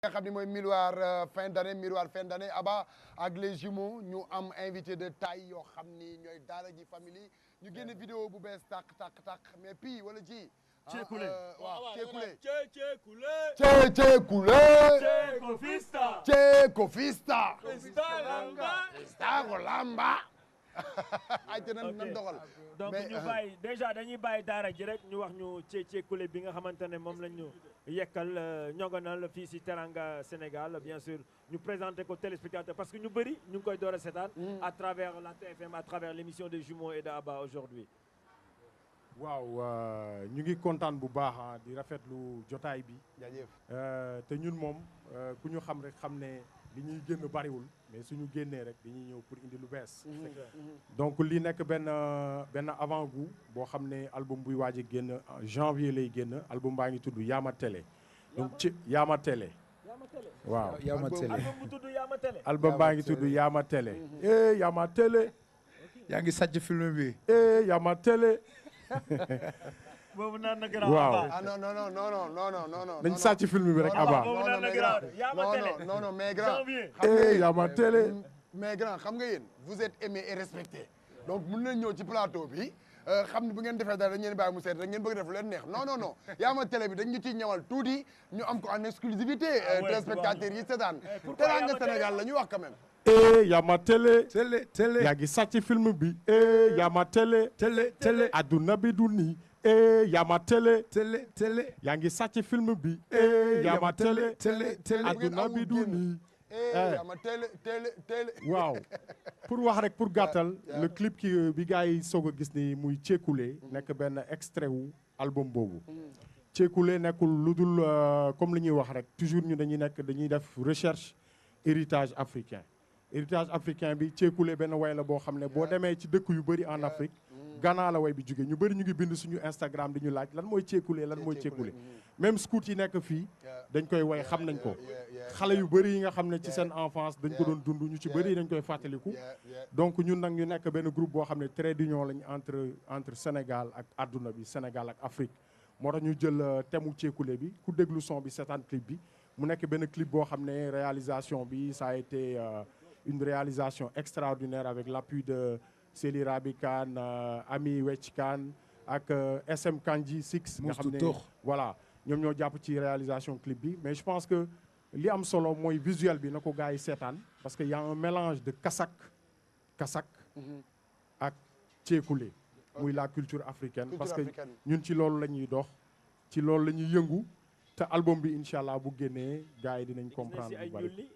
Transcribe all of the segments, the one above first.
nga xam ne mooy miroir fin d'année Abba ak les jumeaux ñu am invité de taille yoo xam ni ñooy Daara J Family ñu génne vidéo bu bees tàq mais puis wala ji Ceekule waaw Ceekule Ceekule Ceeko Fista Lamba Stago Lamba ay te nan doxal donc ñu bàyyi déjà dañuy bàyyi daara ji rek ñu wax ñu Ceekule bi nga xamante ne moom lañ ñu yekkal ñogonal fii si Teranga Sénégal bien sûr ñu présenté ko téléspectateur parce que ñu bëri ñu ngi koy door a seetaan à travers la TFM à travers l'émission des jumeaux et de Abba aujourd'hui waaw ñu ngi kontaan bu baax di rafetlu jotaay bi jaajëf te ñun moom ku ñu xam rek xam ne li ñuy génn bariwul mais suñu génnee rek dañuy ñëw pour indi lu bees donc lii nekk benn avant-goût boo xam ne album buy waaj a génn janvier lay génn album baa ngi tudd Yaama Télé donc ci Yaama Télé waaw Yaama Télé album bu tudd Yaama Télé album baa ngi tudd Yaama Télé Yaama Télé yaa ngi sàcc film bi Yaama Télé boobu naan na garaaw waaw ah non dañ sàcc film bi rek Abba boobu naan na garaaw Yaama Télé non mais grand janvier Yaama Télé mais grand xam nga yéen vous êtes aimé et respecté donc mun nañ ñëw ci plateau bi xam ne bu ngeen defee dara dañ leen bàyyi mu seet rek ngeen bëgg def lu leen neex non Yaama Télé bi dañ ñu ciy ñëwal tuuti ñu am ko en exclusivité téléspectateurs yi seetaan Teranga Sénégal la ñu wax quand même Yaama Télé télé yaa ngi sàcc film bi Yaama Télé télé adduna bi du nii Yaama Télé télé yaa ngi sàcc film bi Yaama Télé adduna bi du nii Yaama Télé waaw pour wax rek pour gàttal le clip bi gars yi soog a gis ni muy Ceekule nekk benn extrait wu album boobu Ceekule nekkul lu dul comme li ñuy wax rek toujours ñu dañuy def recherche héritage africain bi Ceekule benn way la boo xam ne boo demee ci dëkk yu bëri en Afrique Ghana la way bi jóge ñu bëri ñu ngi bind suñu Instagram di ñu laaj lan mooy Ceekule même scout yi nekk fii dañ koy way xam nañ ko xale yu bëri yi nga xam ne ci seen enfance dañ ko doon dund ñu ci bëri dañ koy fàttaliku donc ñun nag ñu nekk benn groupe boo xam ne trait d'union lañ entre Sénégal ak adduna bi Sénégal ak Afrique moo tax ñu jël thème Ceekule bi ku déglu son bi seetaan clip bi mu nekk benn clip boo xam ne réalisation bi ça a été une réalisation extraordinaire avec l'appui de Seli Rabi Kane Ami Wecc Kane ak SM Kanji 6 nga xam ne voilà ñoom ñoo jàpp ci réalisation clip bi mais je pense que li am solo mooy visuel bi na ko gars yi seetaan parce que y a un mélange de kasak ak Ceekule muy la culture africaine parce que ñun ci loolu la ñuy dox ci loolu la ñuy yëngu te album bi incha allah bu génnee gars yi dinañ comprendre bu bari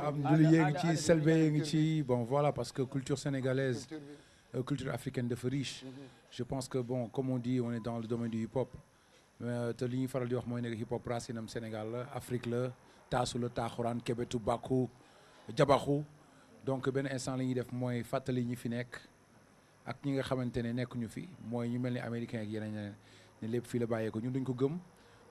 am njulli yee ngi ci selbe yee ngi ci bon voilà parce que culture sénégalaise culture africaine dafa riche je pense que bon comme on dit on est dans le domaine du hip-hop te li ñuy faral di wax mooy nekk hip-hop racinam Sénégal la Afrique la taasu la taaxuraan kebetu bàkku jabaxu donc benn instant li ñuy def mooy fàttali ñi fi nekk ak ñi nga xamante ne nekkuñu fi mooy ñu mel ni américain ak yeneen ne lépp fii la bàyyee ko ñun duñ ko gëm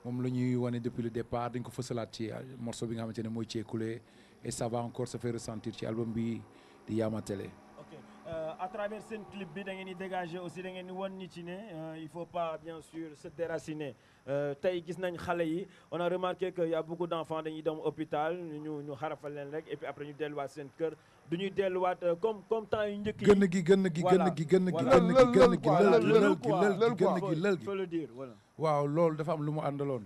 moom la ñuy wane depuis le départ dañ ko fësalaat ci morceau bi nga xamante ne mooy Ceekule et ça va encore se faire ressentir ci album bi di Yaama Télé. ok à travers seen clip bi da ngeen di dégager aussi da ngeen di wan nit ci ne il faut pas bien sûr se déraciner tey gis nañ xale yi on a remarqué que y a beaucoup d'enfants dañuy dem hôpital ñu xarafal leen rek et puis après ñu delluwaat seen kër du ñuy delluwaat comme temps yu njëkk yi. gën gi lël gi faut le dire voilà. waaw loolu dafa am lu mu àndaloon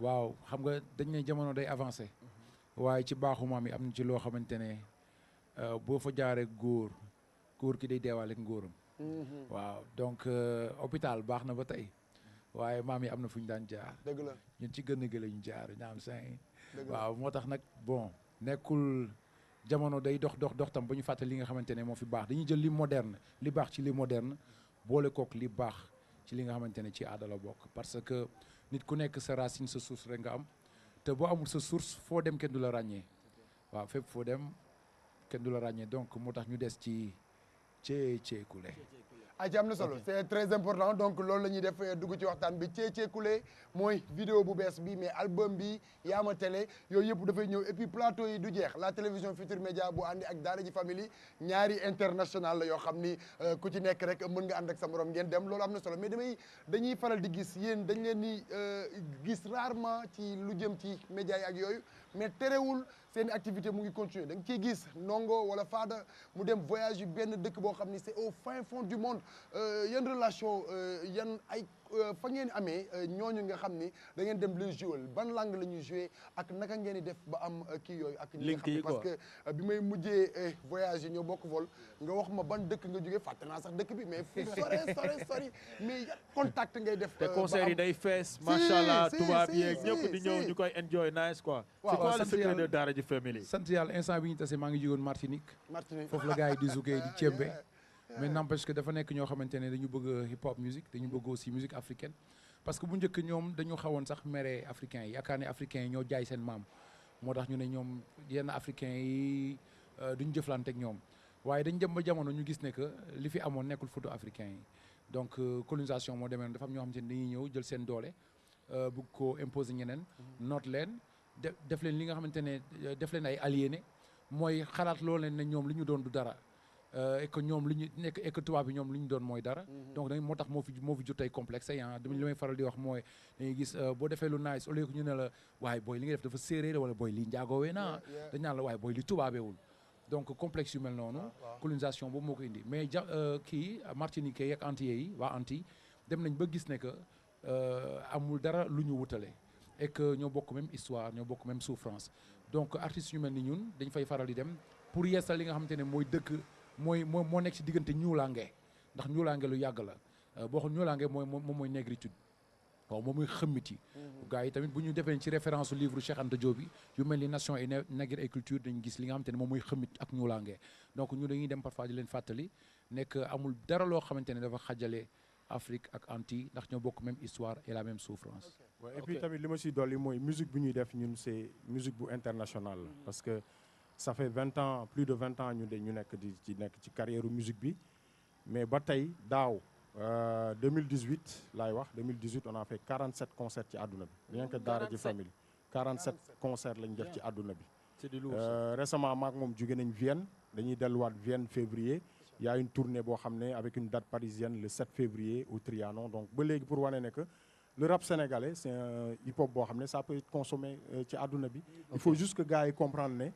waaw xam nga dañ ne jamono day avancé waaye ci baaxu maam yi am na ci loo xamante ne boo fa jaaree góor ki day deewaale ngóoram waaw donc hôpital baax na ba tey waaye maam yi am na fu ñu daan jaar dëgg la ñun ci gën gi la ñu jaar ñaam sain waaw moo tax nag bon nekkul jamono day dox tam ba ñu fàtte li nga xamante ne moo fi baax dañuy jël li moderne li baax ci li moderne boole kook li baax ci li nga xamante ne ci aada la bokk parce que nit ku nekk sa racine sa source rek nga am te boo amul sa source foo dem kenn du la ràññee waaw fépp foo dem kenn du la ràññee donc moo tax ñu des ci Ceekule ci am na solo c'est très important donc loolu la ñuy def dugg ci waxtaan bi Ceekulé mooy vidéo bu bees bi mais album bi Yaama Télé yooyu yëpp dafay ñëw et puis plateau yi du jeex la télévision Futur Média bu àndi ak Daara J Family ñaari international la yoo xam ni ku ci nekk rek mën nga ànd ak sa morom ngeen dem loolu am na solo mais dañuy faral di gis yéen dañ leen di gis rarement ci lu jëm ci média yi ak yooyu mais terewul seen activité mu ngi continuer da nga ciy gis Ndongo wala Fada mu dem voyage yu benn dëkk boo xam ni c'est au fin fond du monde yan relation yan ay fa ngeen amee ñooñu nga xam ni da ngeen dem les jouer ban langue la ñuy jouer ak naka ngeen di def ba am kii yooyu ak ñi nga xam ne parce que bi may mujjee voyage yi ñoo bokk vol nga wax ma ban dëkk nga jógee fàtte naa sax dëkk bi mais fu sori mais yan contact ngay def te concert yi day fees macha allah tubaab yeeg ñëpp di ñëw ñu koy enjoy nice quoi c'est quoi le secret de Daara J Family sant yàlla instant bi ñu tase maa ngi jógoon Martinique foofu la gars yi di zoukee di cembe mais n'empêche que dafa nekk ñoo xamante ne dañu bëgg hip hop musique dañu bëgg aussi musique africaine parce que bu njëkk ñoom dañu xawoon sax mere africains yi yaakaar ne africains yi ñoo jaay seen maam moo tax ñu ne ñoom yenn africains yi duñu jëflante ak ñoom waaye dañ dem ba jamono ñu gis ne que li fi amoon nekkul photo africains yi donc colonisation moo demee dafa am ñoo xamante ne dañuy ñëw jël seen doole bëgg ko imposer ñeneen noot leen def leen li nga xamante ne def leen ay aliéné mooy xalaat loo leen ne ñoom li ñu doon du dara et que ñoom li ñu nekk et que tubaab bi ñoom li ñu doon mooy dara donc da moo tax moo fi jot ay complexe yi li may faral di wax mooy dañuy gis boo defee lu nice au lieu que ñu ne la waaye booy li nga def dafa séeréer wala booy li njaagoowee naa dañ naan la waaye booy li tubaabeewul donc complexe yu mel noonu colonisation boobu moo ko indi mais kii Martiniquais ak Antillais yi waa Antilles dem nañ ba gis ne que amul dara lu ñu wutale et que ñoo bokk même histoire ñoo bokk même souffrance donc artistes yu mel ni ñun dañ fay faral di dem pour yeesal li nga xamante ne mooy dëkk moo nekk ci diggante ñuulaange ndax ñuulaange lu yàgg la boo xam ñuulaange mooy négritude waaw moom mooy xëmmiti gars yi tamit bu ñu defee ci référence au livre Cheikh Anta Diop bi yu mel ni nation et nègre et culture dañu gis li nga xamante ne moom mooy xëmmit ak ñuulaange donc ñu dañuy dem parfois di leen fàttali nekk amul dara loo xamante ne dafa xajale Afrique ak Antilles ndax ñoo bokk même histoire et la même souffrance. et puis tamit li ma siy dolli mooy musique bu ñuy def ñun c'est musique bu internationale la parce que ça fait 20 ans plus de 20 ans ñu nekk ci carrière musique bi mais ba tey daaw 2018 laay wax 2018 on a fait 47 concerts ci àdduna bi rien que Daara J Family 47 concerts lañ def ci àdduna bi. c'est du lourd récemment maak moom jóge nañ Vienne dañuy delluwaat Vienne février. Il y a une tournée boo xam ne avec une date parisienne le 7 février au Trianon donc ba léegi pour wane ne que le rap sénégalais c'est un hip hop boo xam ne ça peut être consommé ci àdduna bi. il faut juste que gars yi comprendre ne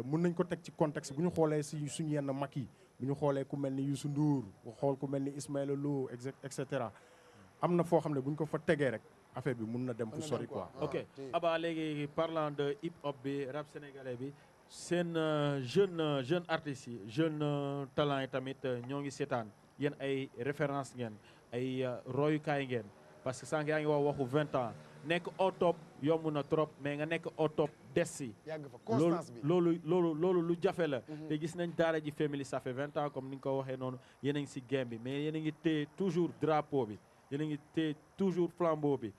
mën nañ ko teg ci contexte bu ñu xoolee si suñu yenn mag yi bu ñu xoolee ku mel ni Youssou Ndour xool ku mel ni Ismaël Lo et cetera am na foo xam ne bu ñu ko fa tegee rek affaire bi mun na dem fu sori quoi. ok Aba léegi parlant de hip hop bi rap sénégalais bi. seen jeune artistes yi jeune talent yi tamit ñoo ngi seetaan yéen ay référence ngeen ay royukaay ngeen parce que sànq yaa ngi waxu 20 ans nekk au top yomb na trop mais nga nekk au top des si loolu lu jafe la te gis nañ Daara J Family ça fait 20 ans comme ni nga ko waxee noonu yéen a ngi si game bi mais yéen a ngi téye toujours drapeau bi yéen a ngi téye toujours flambeau bi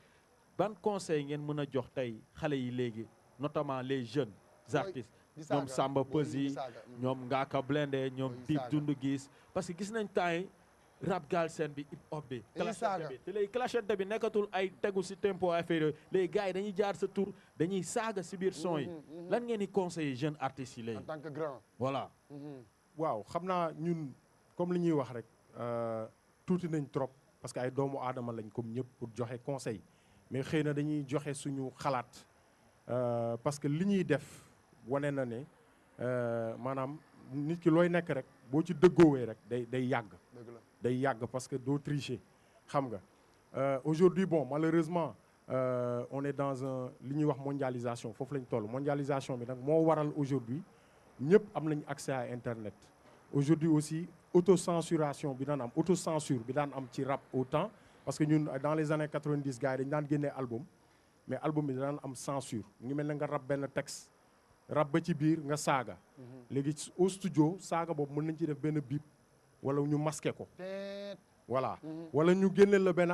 ban conseil ngeen mën a jox tey xale yi léegi notamment les jeunes artistes ñoom Samba Peuzzi ñoom Ngaaka Blindé ñoom Dip Doundou Guiss parce que gis nañ temps yi rap galsen bi hip hop bi clashante bi te léegi clashante bi nekkatul ay tegu si tempo affaire yooyu léegi gars yi dañuy jaar sa tour dañuy saaga si biir son yi lan ngeen di conseiller jeunes artistes yi léegi en tant que grand voilà waaw xam naa ñun comme li ñuy wax rek tuuti nañ trop parce que ay doomu aadama lañ comme ñëpp pour joxe conseil mais xëy na dañuy joxe suñu xalaat parce que li ñuy def wane na ne maanaam nit ki looy nekk rek boo ci dëggoowee rek day yàgg parce que doo tricher xam nga aujourd'hui bon malheureusement on est dans li ñuy wax mondialisation foofu lañ toll mondialisation bi nag moo waral aujourd'hui ñëpp am nañ accès à internet aujourd'hui aussi autocensuration bi daan am autocensure bi daan am ci rap autant parce que ñun dans les années 90 gars yi dañ daan génnee album mais album bi daan am censure ngi mel ne nga rap benn texte rap ba ci biir nga saaga léegi au studio saaga boobu mën nañ ci def benn bip wala ñu masqué ko voilà wala ñu génneel la benn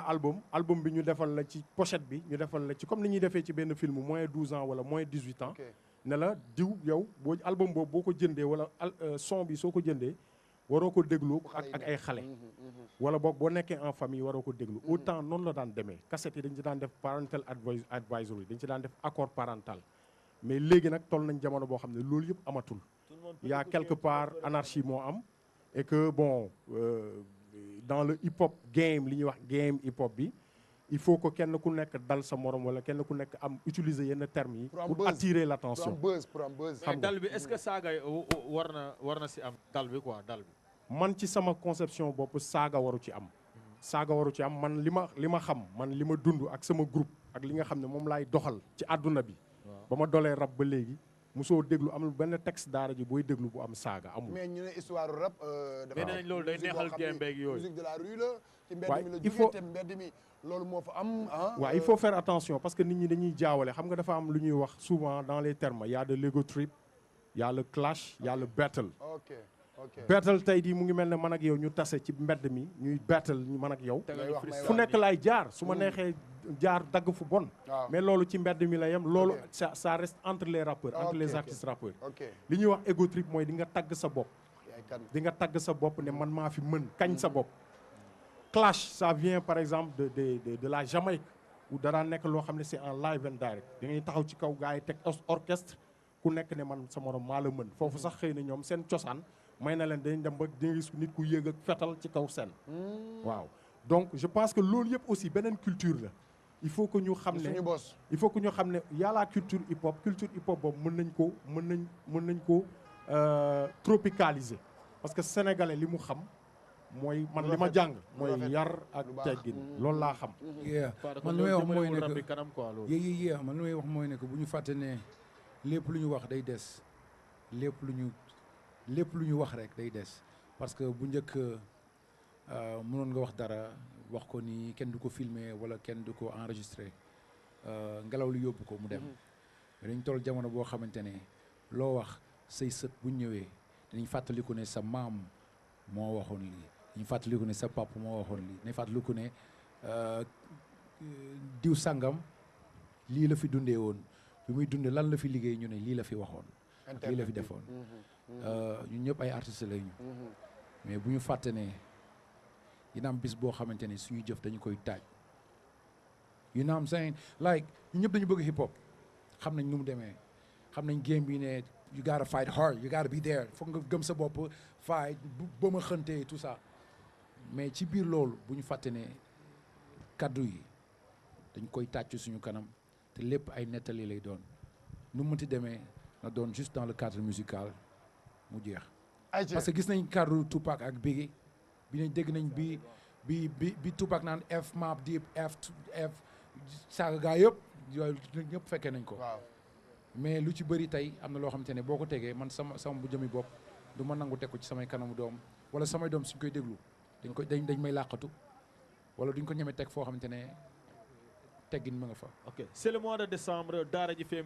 album bi ñu defal la ci pochette bi ñu defal la ci comme ni ñuy defee ci benn film moins 12 ans wala moins 18 ans ne la diw yow album boobu boo ko jëndee wala son bi soo ko jëndee waroo ko déglu ak ay xale wala boog boo nekkee en famille waroo ko déglu autant noonu la daan demee cassette yi dañ ci daan def parental advisory dañ ci daan def accord parental mais léegi nag toll nañ jamono boo xam ne loolu yëpp amatul il y a quelque part anarchie moo am et que bon dans le hip hop game li ñuy wax game hip hop bi il faut que kenn ku nekk dal sa morom wala kenn ku nekk am utiliser yenn termes yi pour attirer l'attention pour am buzz mais dal bi est-ce que saaga war na si am dal bi quoi dal bi man ci sama conception bopp saaga waru ci am saaga waru ci am man li ma xam man li ma dund ak sama groupe ak li nga xam ne moom laay doxal ci àdduna bi ba ma dolee rap ba léegi mosoo déglu amul benn texte daara ji booy déglu bu am saaga amul. mais ñu ne histoire rap dafa am loolu day neexal game beeg yooyu musique de la rue la ci mbedd mi la il faut jógee te mbedd mi loolu moo fa am waaw il faut faire attention parce que nit ñi dañuy jaawale xam nga dafa am lu ñuy wax souvent dans les termes il y a de l'ego trip il y a le clash il y a le battle battle tey di mu ngi mel ne man ak yow ñu tase ci mbedd mi ñuy battle man ak yow fu nekk laay jaar su ma neexee jaar dagg fu bon mais loolu ci mbedd mi la yem loolu ça reste entre les rappeurs entre les artistes rappeurs li ñuy wax ego trip mooy di nga tagg sa bopp di nga tagg sa bopp ne man maa fi mën kañ sa bopp clash ça vient par exemple de la Jamaïque où dara nekk loo xam ne c'est en live and direct da ngay taxaw ci kaw gars yi teg orchestre ku nekk ne man sa morom maa la mën foofu sax xëy na ñoom seen cosaan may na leen dañ dem ba di nga gis nit ku yéeg ak fetal ci kaw scène waaw donc je pense que loolu yëpp aussi beneen culture la il faut que ñu xam ne il faut que ñu xam ne y a la culture hip hop boobu mën nañ ko tropicaliser parce que sénégalais li mu xam mooy man li ma jàng mooy yar ak teggin loolu laa xam man li may wax mooy ne que man li may wax mooy ne que bu ñu fàtte ne lépp lu ñu wax day des lépp lu ñu wax rek day des parce que bu njëkk mënoon nga wax dara wax ko ni kenn du ko filmer wala kenn du ko enregistrer ngelaw li yóbbu ko mu dem dañ toll jamono boo xamante ne loo wax say sët bu ñëwee dañuy fàttaliku ne sa maam moo waxoon lii dañuy fàttaliku ne sa papa moo waxoon lii dañuy fàttaliku ne diw sangam lii la fi dundee woon bi muy dundee lan la fi liggéey ñu ne lii la fi waxoon ak lii la fi defoon ñun ñëpp ay artistes lañu mais bu ñu fàtte ne dina am bis boo xamante ne suñu jëf dañu koy taaj you know what I'm saying like ñun ñëpp dañu bëgg hip hop xam nañ nu mu demee xam nañ game bi ne you gotta fight hard you gotta be there foog nga gëm sa bopp fight ba ma xëntee tout ça mais ci biir loolu bu ñu fàtte ne kaddu yi dañ koy tàcc suñu kanam te lépp ay nettali lay doon nu mu mënti demee na doon juste dans le cadre musical mu jeex parce que gis nañ cadre Tupac ak Biggie bi nañ dégg nañ bi Tupac naan F map deep F saaga gaa yëpp yooyu ñëpp fekkee nañ ko mais lu ci bëri tey am na loo xamante ne boo ko tegee man sama bu jëmi bopp du ma nangu teg ko ci samay kanamu doom wala samay doom suñ koy déglu dañ may làqatu wala duñ ko ñeme teg foo xamante ne teggin ma nga fa. ok c'est le mois de décembre daara ji